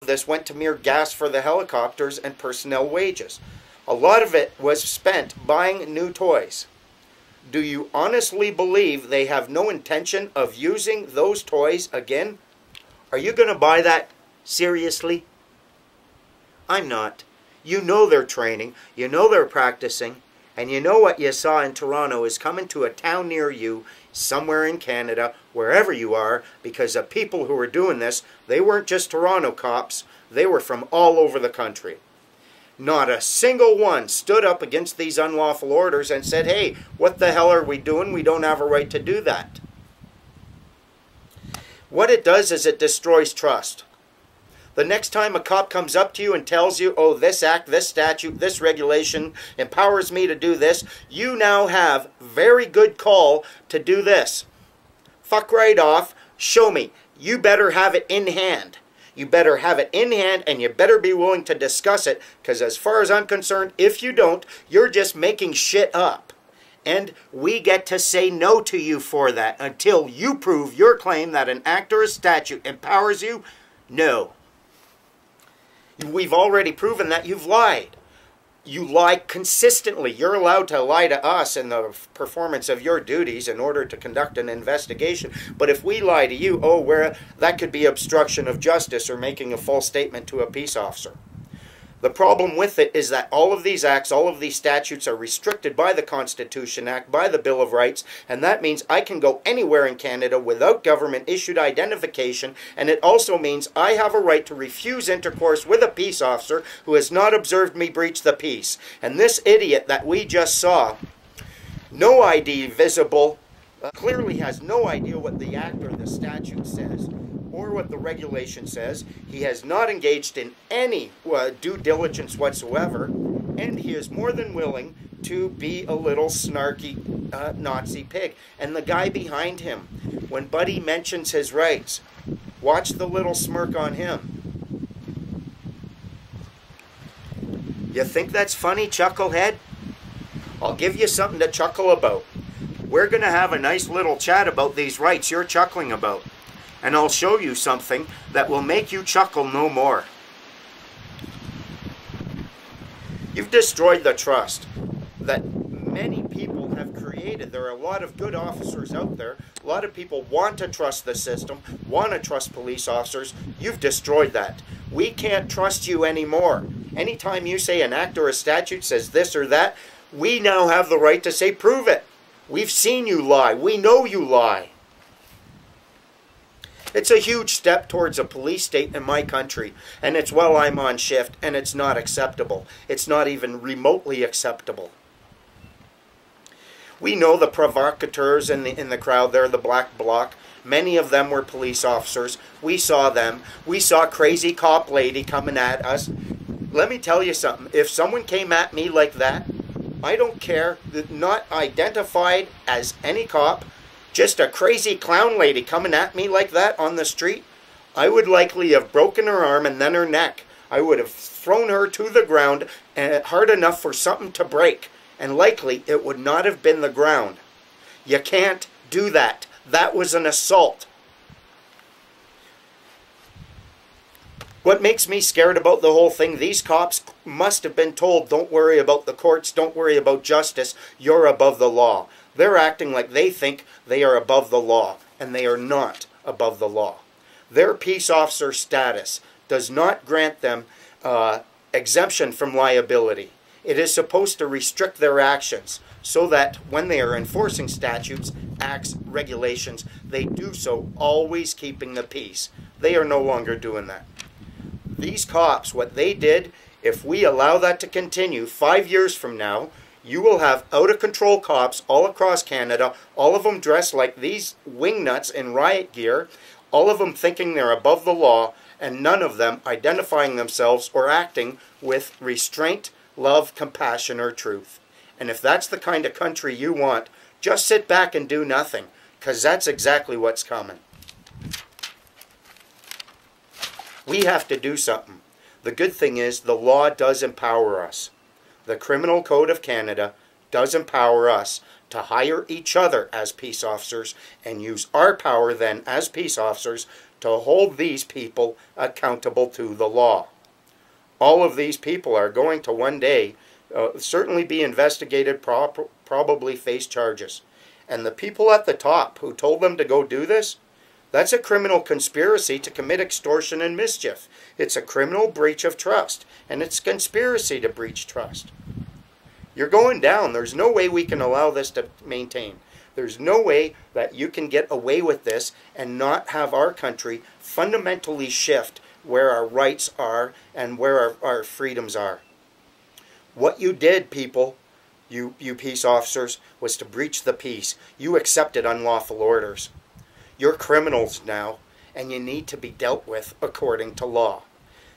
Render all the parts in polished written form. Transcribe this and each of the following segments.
this went to mere gas for the helicopters and personnel wages. A lot of it was spent buying new toys. Do you honestly believe they have no intention of using those toys again? Are you going to buy that seriously? I'm not. You know they're training, you know they're practicing, and you know what you saw in Toronto is coming to a town near you, somewhere in Canada, wherever you are, because the people who were doing this, they weren't just Toronto cops, they were from all over the country. Not a single one stood up against these unlawful orders and said, hey, what the hell are we doing? We don't have a right to do that. What it does is it destroys trust. The next time a cop comes up to you and tells you, oh, this act, this statute, this regulation empowers me to do this, you now have very good call to do this. Fuck right off. Show me. You better have it in hand. You better have it in hand, and you better be willing to discuss it, because as far as I'm concerned, if you don't, you're just making shit up. And we get to say no to you for that until you prove your claim that an act or a statute empowers you. No. We've already proven that you've lied. You lie consistently. You're allowed to lie to us in the performance of your duties in order to conduct an investigation. But if we lie to you, that could be obstruction of justice or making a false statement to a peace officer. The problem with it is that all of these acts, all of these statutes are restricted by the Constitution Act, by the Bill of Rights, and that means I can go anywhere in Canada without government-issued identification, and it also means I have a right to refuse intercourse with a peace officer who has not observed me breach the peace. And this idiot that we just saw, no ID visible, clearly has no idea what the act or the statute says, or what the regulation says. He has not engaged in any due diligence whatsoever, and he is more than willing to be a little snarky Nazi pig. And the guy behind him, when Buddy mentions his rights, watch the little smirk on him. You think that's funny, chucklehead? I'll give you something to chuckle about. We're going to have a nice little chat about these rights you're chuckling about. And I'll show you something that will make you chuckle no more. You've destroyed the trust that many people have created. There are a lot of good officers out there. A lot of people want to trust the system, want to trust police officers. You've destroyed that. We can't trust you anymore. Anytime you say an act or a statute says this or that, we now have the right to say, prove it. We've seen you lie. We know you lie. It's a huge step towards a police state in my country, and it's while I'm on shift, and it's not acceptable. It's not even remotely acceptable. We know the provocateurs in the crowd there, the black bloc. Many of them were police officers. We saw them. We saw crazy cop lady coming at us. Let me tell you something. If someone came at me like that, I don't care, not identified as any cop, just a crazy clown lady coming at me like that on the street, I would likely have broken her arm and then her neck. I would have thrown her to the ground hard enough for something to break, and likely it would not have been the ground. You can't do that. That was an assault. What makes me scared about the whole thing, these cops must have been told, don't worry about the courts, don't worry about justice, you're above the law. They're acting like they think they are above the law, and they are not above the law. Their peace officer status does not grant them exemption from liability. It is supposed to restrict their actions so that when they are enforcing statutes, acts, regulations, they do so always keeping the peace. They are no longer doing that. These cops, what they did, if we allow that to continue 5 years from now, you will have out-of-control cops all across Canada, all of them dressed like these wingnuts in riot gear, all of them thinking they're above the law, and none of them identifying themselves or acting with restraint, love, compassion, or truth. And if that's the kind of country you want, just sit back and do nothing, because that's exactly what's coming. We have to do something. The good thing is the law does empower us. The Criminal Code of Canada does empower us to hire each other as peace officers and use our power then as peace officers to hold these people accountable to the law. All of these people are going to one day certainly be investigated, probably face charges. And the people at the top who told them to go do this, that's a criminal conspiracy to commit extortion and mischief. It's a criminal breach of trust, and it's a conspiracy to breach trust. You're going down. There's no way we can allow this to maintain. There's no way that you can get away with this and not have our country fundamentally shift where our rights are and where our freedoms are. What you did, people, you peace officers, was to breach the peace. You accepted unlawful orders. You're criminals now, and you need to be dealt with according to law.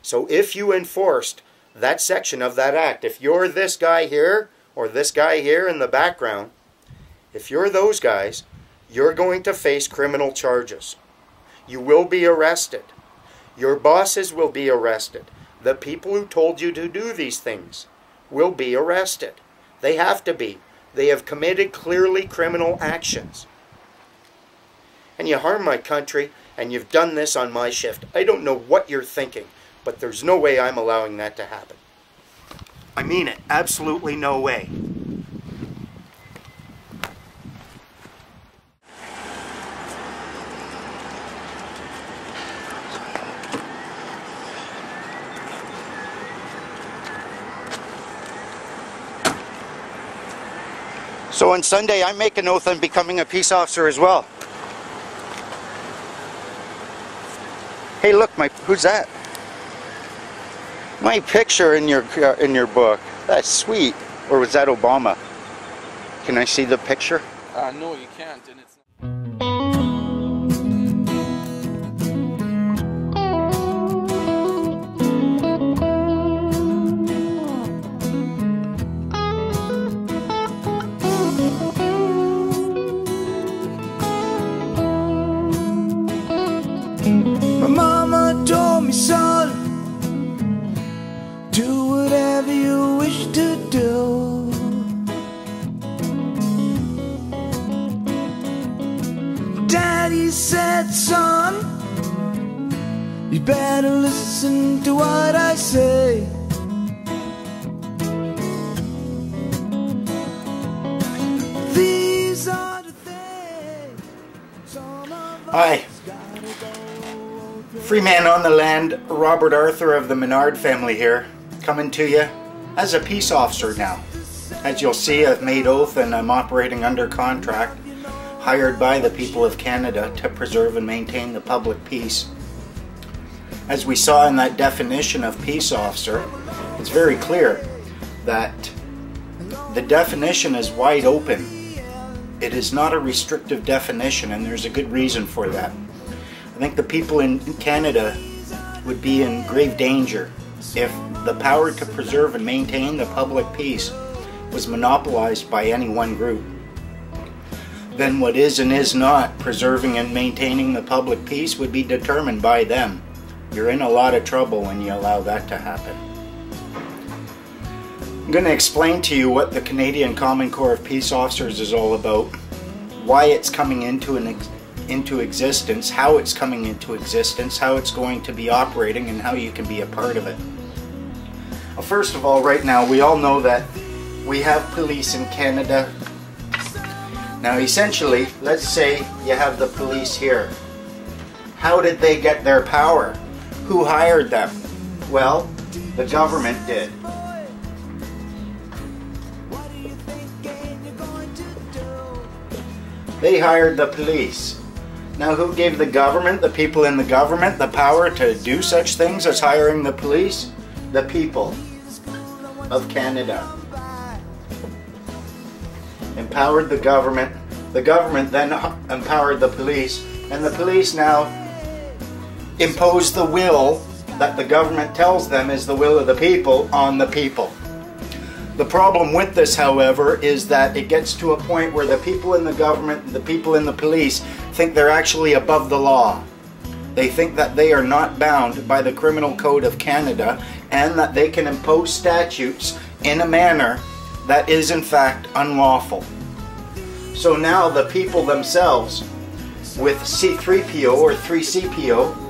So if you enforced that section of that act, if you're this guy here or this guy here in the background, if you're those guys, you're going to face criminal charges. You will be arrested. Your bosses will be arrested. The people who told you to do these things will be arrested. They have to be. They have committed clearly criminal actions. And you harm my country, and you've done this on my shift. I don't know what you're thinking, but there's no way I'm allowing that to happen. I mean it. Absolutely no way. So on Sunday, I make an oath on becoming a peace officer as well. Hey, look, who's that? My picture in your book. That's sweet. Or was that Obama? Can I see the picture? No, you can't, and it's. My mama told me, son, do whatever you wish to do. Daddy said, son, you better listen to what I say. These are the things some of Hi. Free man on the land, Robert Arthur of the Menard family here, coming to you as a peace officer now. As you'll see, I've made oath and I'm operating under contract, hired by the people of Canada to preserve and maintain the public peace. As we saw in that definition of peace officer, it's very clear that the definition is wide open. It is not a restrictive definition, and there's a good reason for that. I think the people in Canada would be in grave danger if the power to preserve and maintain the public peace was monopolized by any one group. Then what is and is not preserving and maintaining the public peace would be determined by them. You're in a lot of trouble when you allow that to happen. I'm going to explain to you what the Canadian Common Corps of Peace Officers is all about, why it's coming into existence, how it's coming into existence, how it's going to be operating, and how you can be a part of it. Well, first of all, right now, we all know that we have police in Canada. Now, essentially, let's say you have the police here. How did they get their power? Who hired them? Well, the government did. They hired the police. Now, who gave the government, the people in the government, the power to do such things as hiring the police? The people of Canada. Empowered the government then empowered the police, and the police now impose the will that the government tells them is the will of the people on the people. The problem with this, however, is that it gets to a point where the people in the government and the people in the police think they're actually above the law. They think that they are not bound by the Criminal Code of Canada and that they can impose statutes in a manner that is in fact unlawful. So now the people themselves with C3PO or 3CPO,